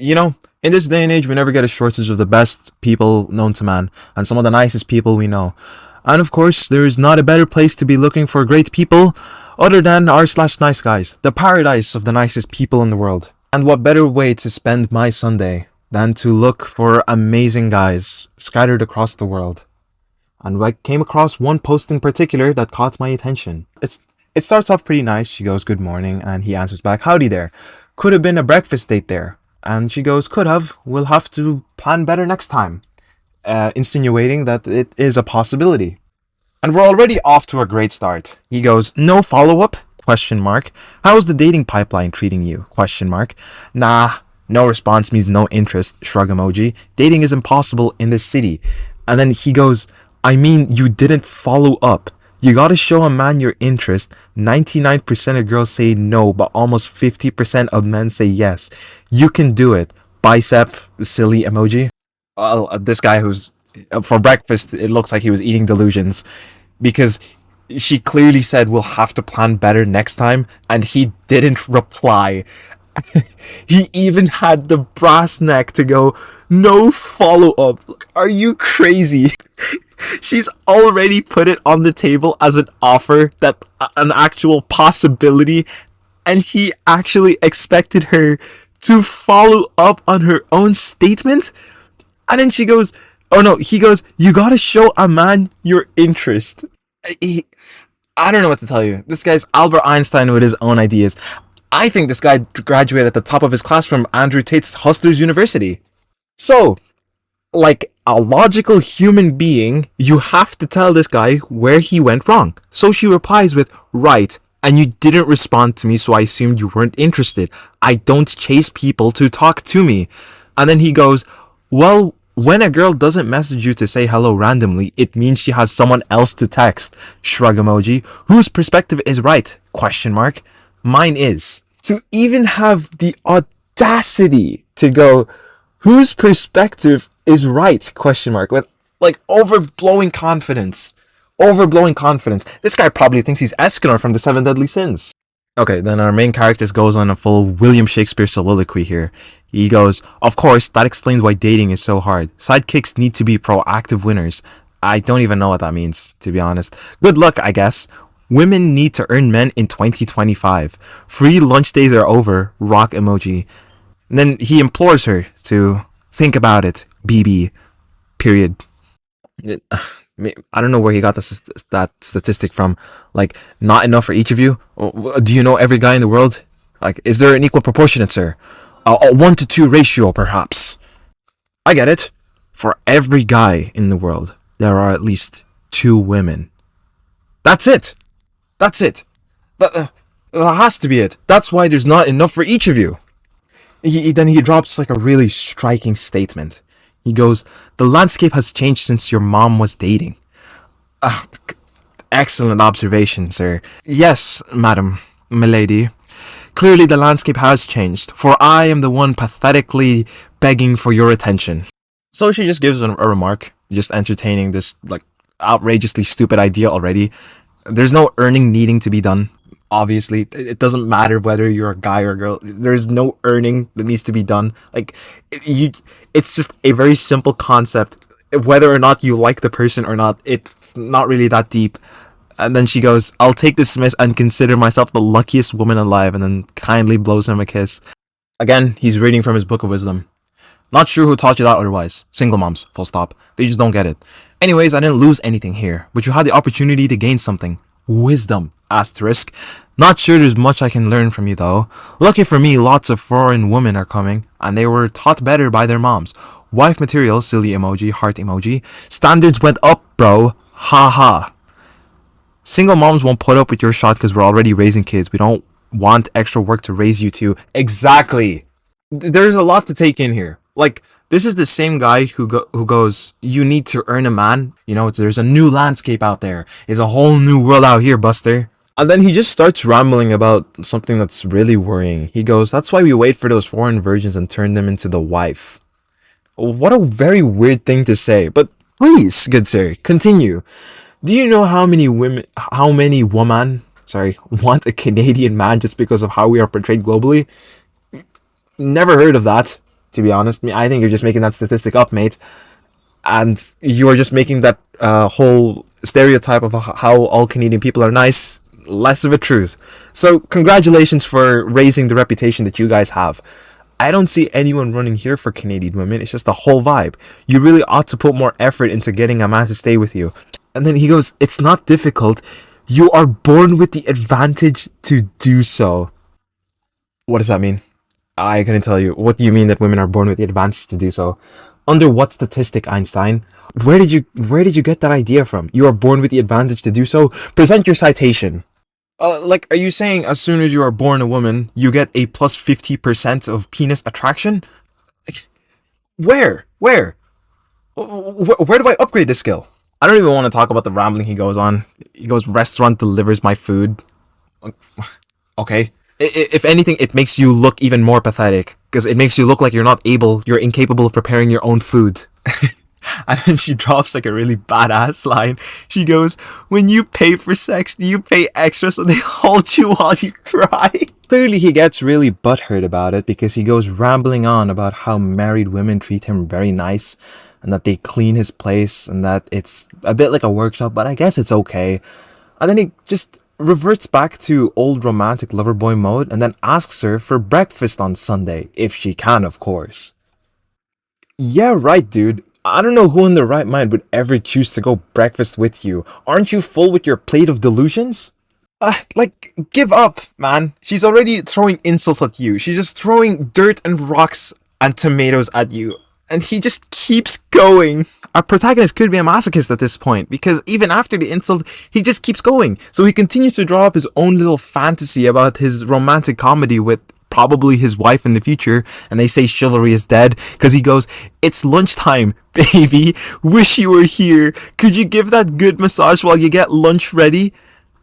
You know, in this day and age, we never get a shortage of the best people known to man and some of the nicest people we know. And of course, there is not a better place to be looking for great people other than r/nice guys, the paradise of the nicest people in the world. And what better way to spend my Sunday than to look for amazing guys scattered across the world? And I came across one post in particular that caught my attention. It starts off pretty nice. She goes, "Good morning," and he answers back, "Howdy there. Could have been a breakfast date there." And she goes, "Could have. We'll have to plan better next time." Insinuating that it is a possibility. And we're already off to a great start. He goes, "No follow-up? Question mark. How's the dating pipeline treating you? Question mark. Nah, no response means no interest. Shrug emoji. Dating is impossible in this city." And then he goes, "I mean, you didn't follow up. You gotta show a man your interest. 99% of girls say no, but almost 50% of men say yes. You can do it. Bicep, silly emoji." Well, this guy who's, for breakfast, it looks like he was eating delusions. Because she clearly said we'll have to plan better next time, and he didn't reply. He even had the brass neck to go, "No follow-up." Are you crazy? She's already put it on the table as an offer, that an actual possibility, and he actually expected her to follow up on her own statement. And then she goes, oh no, he goes, "You gotta show a man your interest." I don't know what to tell you. This guy's Albert Einstein with his own ideas. I think this guy graduated at the top of his class from Andrew Tate's Hustlers University. So, like a logical human being, you have to tell this guy where he went wrong. So she replies with, "Right, and you didn't respond to me, so I assumed you weren't interested. I don't chase people to talk to me." And then he goes, "Well, when a girl doesn't message you to say hello randomly, it means she has someone else to text." Shrug emoji. "Whose perspective is right? Question mark. Mine is." To even have the audacity to go, "Whose perspective is right?" Question mark. With like overblowing confidence. Overblowing confidence. This guy probably thinks he's Escanor from the Seven Deadly Sins. Okay, then our main character goes on a full William Shakespeare soliloquy here. He goes, "Of course, that explains why dating is so hard. Sidekicks need to be proactive winners." I don't even know what that means, to be honest. "Good luck, I guess. Women need to earn men in 2025. Free lunch days are over. Rock emoji." And then he implores her to think about it. BB. Period. I don't know where he got that statistic from. Like, not enough for each of you? Do you know every guy in the world? Like, is there an equal proportionate, sir? A 1-to-2 ratio, perhaps. I get it. For every guy in the world, there are at least 2 women. That's it. That's it. That has to be it. That's why there's not enough for each of you. Then he drops like a really striking statement. He goes, "The landscape has changed since your mom was dating." Excellent observation, sir. "Yes, madam, milady. Clearly the landscape has changed, for I am the one pathetically begging for your attention." So she just gives a remark, just entertaining this like outrageously stupid idea already. There's no earning needing to be done. Obviously, it doesn't matter whether you're a guy or a girl. There's no earning that needs to be done. Like, it's just a very simple concept. Whether or not you like the person or not, it's not really that deep. And then she goes, "I'll take this miss and consider myself the luckiest woman alive," and then kindly blows him a kiss. Again, he's reading from his book of wisdom. Not sure who taught you that otherwise. Single moms, full stop. They just don't get it. Anyways, I didn't lose anything here, but you had the opportunity to gain something. Wisdom, asterisk. Not sure there's much I can learn from you though. Lucky for me, lots of foreign women are coming, and they were taught better by their moms. Wife material, silly emoji, heart emoji. Standards went up, bro. Ha ha. Single moms won't put up with your shot because we're already raising kids. We don't want extra work to raise you too. Exactly. There's a lot to take in here. Like, this is the same guy who goes, "You need to earn a man. You know, there's a new landscape out there. There's a whole new world out here, Buster." And then he just starts rambling about something that's really worrying. He goes, "That's why we wait for those foreign virgins and turn them into the wife." What a very weird thing to say. But please, good sir, continue. "Do you know how many women want a Canadian man just because of how we are portrayed globally?" Never heard of that. To be honest, I think you're just making that statistic up, mate, and you are just making that whole stereotype of how all Canadian people are nice less of a truth. So congratulations for raising the reputation that you guys have. I don't see anyone running here for Canadian women. It's just the whole vibe. You really ought to put more effort into getting a man to stay with you. And then he goes, it's not difficult. You are born with the advantage to do so. What does that mean? I couldn't tell you. What do you mean that women are born with the advantage to do so? Under what statistic, Einstein? Where did you get that idea from? You are born with the advantage to do so? Present your citation. Like, are you saying as soon as you are born a woman, you get a plus 50% of penis attraction? Like, where? Where do I upgrade this skill? I don't even want to talk about the rambling he goes on. He goes, restaurant delivers my food. Okay. If anything, it makes you look even more pathetic because it makes you look like you're incapable of preparing your own food. And then she drops like a really badass line. She goes, when you pay for sex, do you pay extra so they hold you while you cry? Clearly he gets really butthurt about it because he goes rambling on about how married women treat him very nice and that they clean his place and that it's a bit like a workshop, but I guess it's okay. And then he just reverts back to old romantic lover boy mode and then asks her for breakfast on Sunday, if she can, of course. Yeah, right, dude. I don't know who in their right mind would ever choose to go breakfast with you. Aren't you full with your plate of delusions? Like, give up, man. She's already throwing insults at you. She's just throwing dirt and rocks and tomatoes at you. And he just keeps going. Our protagonist could be a masochist at this point, because even after the insult, he just keeps going. So he continues to draw up his own little fantasy about his romantic comedy with probably his wife in the future, and they say chivalry is dead because he goes, it's lunchtime, baby, wish you were here, could you give that good massage while you get lunch ready?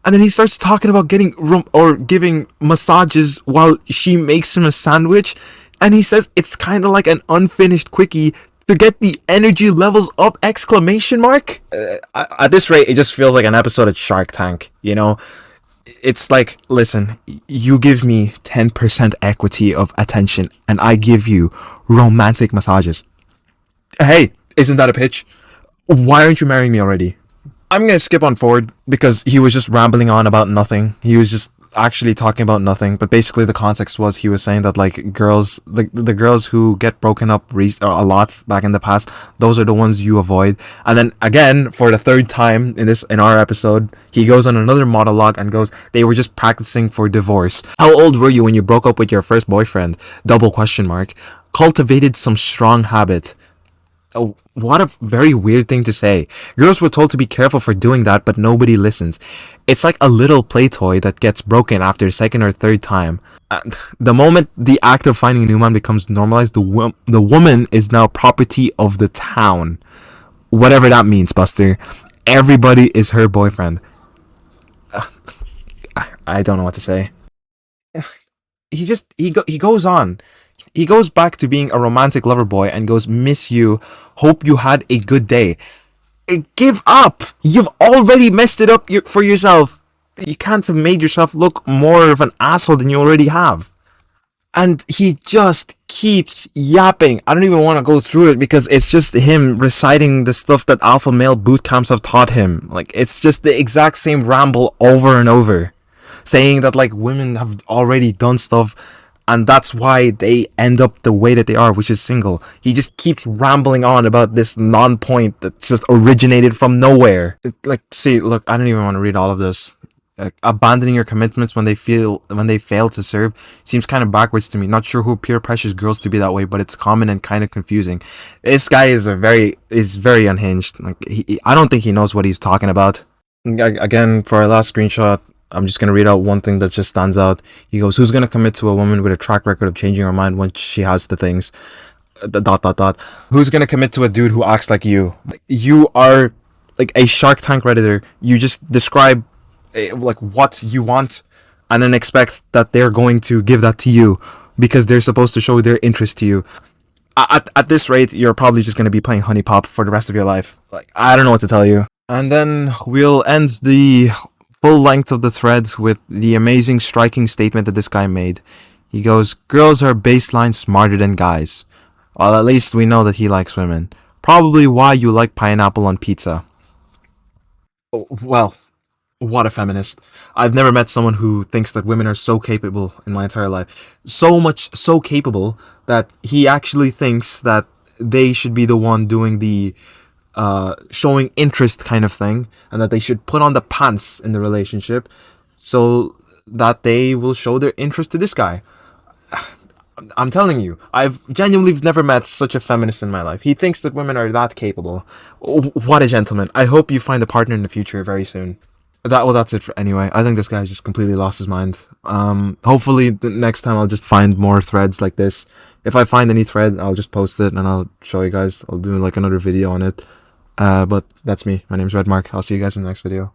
And then he starts talking about giving massages while she makes him a sandwich, and he says it's kind of like an unfinished quickie to get the energy levels up, exclamation mark. At this rate, it just feels like an episode of Shark Tank, you know? It's like, listen, you give me 10% equity of attention and I give you romantic massages. Hey, isn't that a pitch? Why aren't you marrying me already? I'm gonna skip on forward because he was just rambling on about nothing. He was just actually talking about nothing, but basically the context was he was saying that like girls, the girls who get broken up a lot back in the past, those are the ones you avoid. And then again, for the third time in our episode, he goes on another monologue and goes, they were just practicing for divorce. How old were you when you broke up with your first boyfriend? Double question mark. Cultivated some strong habit. Oh, what a very weird thing to say. Girls were told to be careful for doing that, but nobody listens. It's like a little play toy that gets broken after the second or third time. The moment the act of finding a new man becomes normalized, the woman is now property of the town. Whatever that means, Buster. Everybody is her boyfriend. I don't know what to say. He goes on. He goes back to being a romantic lover boy and goes, miss you, hope you had a good day. Give up! You've already messed it up for yourself. You can't have made yourself look more of an asshole than you already have. And he just keeps yapping. I don't even want to go through it because it's just him reciting the stuff that alpha male boot camps have taught him. Like, it's just the exact same ramble over and over. Saying that, like, women have already done stuff and that's why they end up the way that they are, which is single. He just keeps rambling on about this non-point that just originated from nowhere. Like, see, look, I don't even want to read all of this. Abandoning your commitments when they fail to serve seems kind of backwards to me. Not sure who peer pressures girls to be that way, but it's common and kind of confusing. This guy is very unhinged. Like, I don't think he knows what he's talking about. Again, for our last screenshot, I'm just going to read out one thing that just stands out. He goes, who's going to commit to a woman with a track record of changing her mind once she has the things? ... Who's going to commit to a dude who acts like you? You are like a Shark Tank Redditor. You just describe like what you want and then expect that they're going to give that to you because they're supposed to show their interest to you. At this rate, you're probably just going to be playing Honey Pop for the rest of your life. Like, I don't know what to tell you. And then we'll end the full length of the thread with the amazing, striking statement that this guy made. He goes, girls are baseline smarter than guys. Well, at least we know that he likes women. Probably why you like pineapple on pizza. Oh, well, what a feminist. I've never met someone who thinks that women are so capable in my entire life. So much, so capable that he actually thinks that they should be the one doing the showing interest kind of thing, and that they should put on the pants in the relationship so that they will show their interest to this guy. I'm telling you, I've genuinely never met such a feminist in my life. He thinks that women are that capable. What a gentleman. I hope you find a partner in the future very soon. That's it for anyway. I think this guy's just completely lost his mind. Hopefully the next time I'll just find more threads like this. If I find any thread, I'll just post it and I'll show you guys. I'll do like another video on it. But that's me. My name's Redmark. I'll see you guys in the next video.